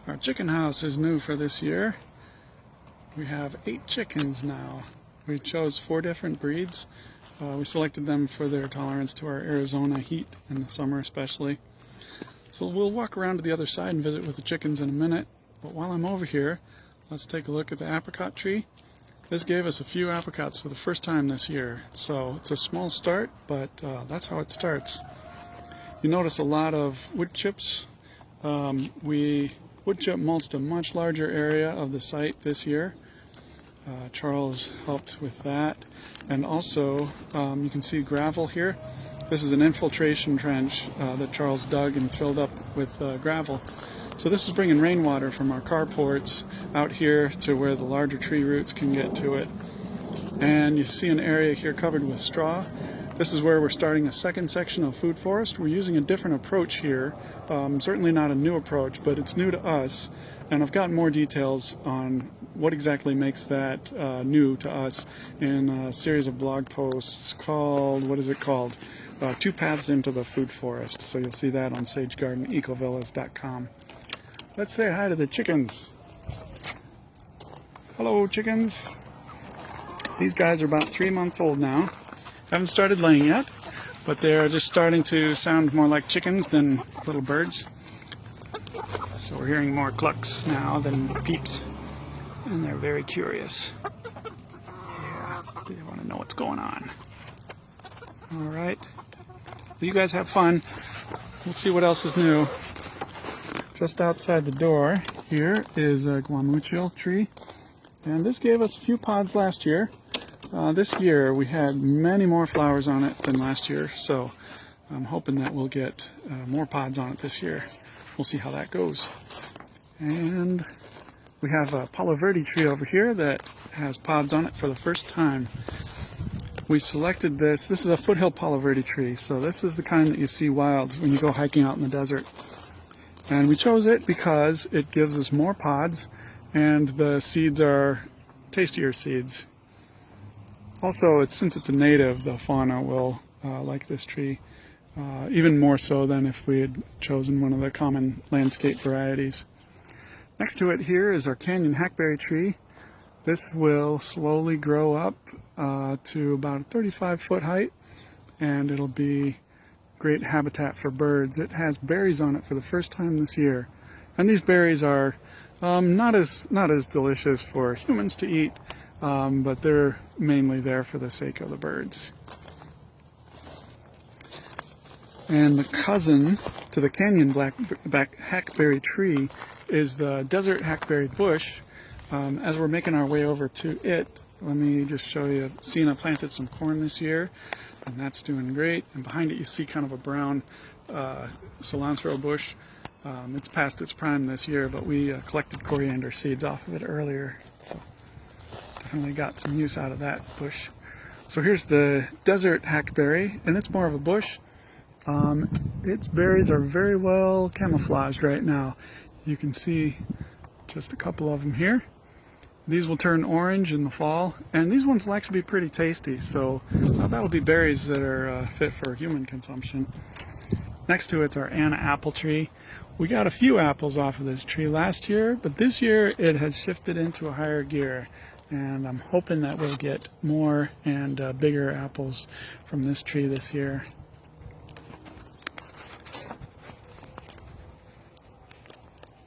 Our chicken house is new for this year. We have 8 chickens now. We chose 4 different breeds. We selected them for their tolerance to our Arizona heat in the summer especially. So we'll walk around to the other side and visit with the chickens in a minute. But while I'm over here, let's take a look at the apricot tree. This gave us a few apricots for the first time this year. So it's a small start, but that's how it starts. You notice a lot of wood chips. We wood chip mulched a much larger area of the site this year. Charles helped with that. And also, you can see gravel here. This is an infiltration trench that Charles dug and filled up with gravel. So this is bringing rainwater from our carports out here to where the larger tree roots can get to it. And you see an area here covered with straw. This is where we're starting a second section of food forest. We're using a different approach here. Certainly not a new approach, but it's new to us. And I've got more details on what exactly makes that new to us in a series of blog posts called, what is it called? 2 Paths into the Food Forest. So you'll see that on sagegardenecovillas.com. Let's say hi to the chickens. Hello, chickens. These guys are about 3 months old now. Haven't started laying yet, but they're just starting to sound more like chickens than little birds. So we're hearing more clucks now than peeps, and they're very curious. Yeah, they want to know what's going on. All right, you guys have fun. We'll see what else is new. Just outside the door here is a guamuchil tree, and this gave us a few pods last year. This year we had many more flowers on it than last year, so I'm hoping that we'll get more pods on it this year. We'll see how that goes. And we have a Palo Verde tree over here that has pods on it for the first time. We selected this. This is a foothill Palo Verde tree, so this is the kind that you see wild when you go hiking out in the desert. And we chose it because it gives us more pods and the seeds are tastier seeds. Also, since it's a native, the fauna will like this tree even more so than if we had chosen one of the common landscape varieties. Next to it here is our canyon hackberry tree. This will slowly grow up to about a 35-foot height, and it'll be great habitat for birds. It has berries on it for the first time this year, and these berries are not as delicious for humans to eat, but they're mainly there for the sake of the birds. And the cousin to the canyon black hackberry tree is the desert hackberry bush. As we're making our way over to it, let me just show you. Sina planted some corn this year, and that's doing great. And behind it you see kind of a brown cilantro bush. It's past its prime this year, but we collected coriander seeds off of it earlier. So definitely got some use out of that bush. So here's the desert hackberry, and it's more of a bush. Its berries are very well camouflaged right now. You can see just a couple of them here. These will turn orange in the fall, and these ones will actually be pretty tasty, so that'll be berries that are fit for human consumption. Next to it's our Anna apple tree. We got a few apples off of this tree last year, but this year it has shifted into a higher gear, and I'm hoping that we'll get more and bigger apples from this tree this year.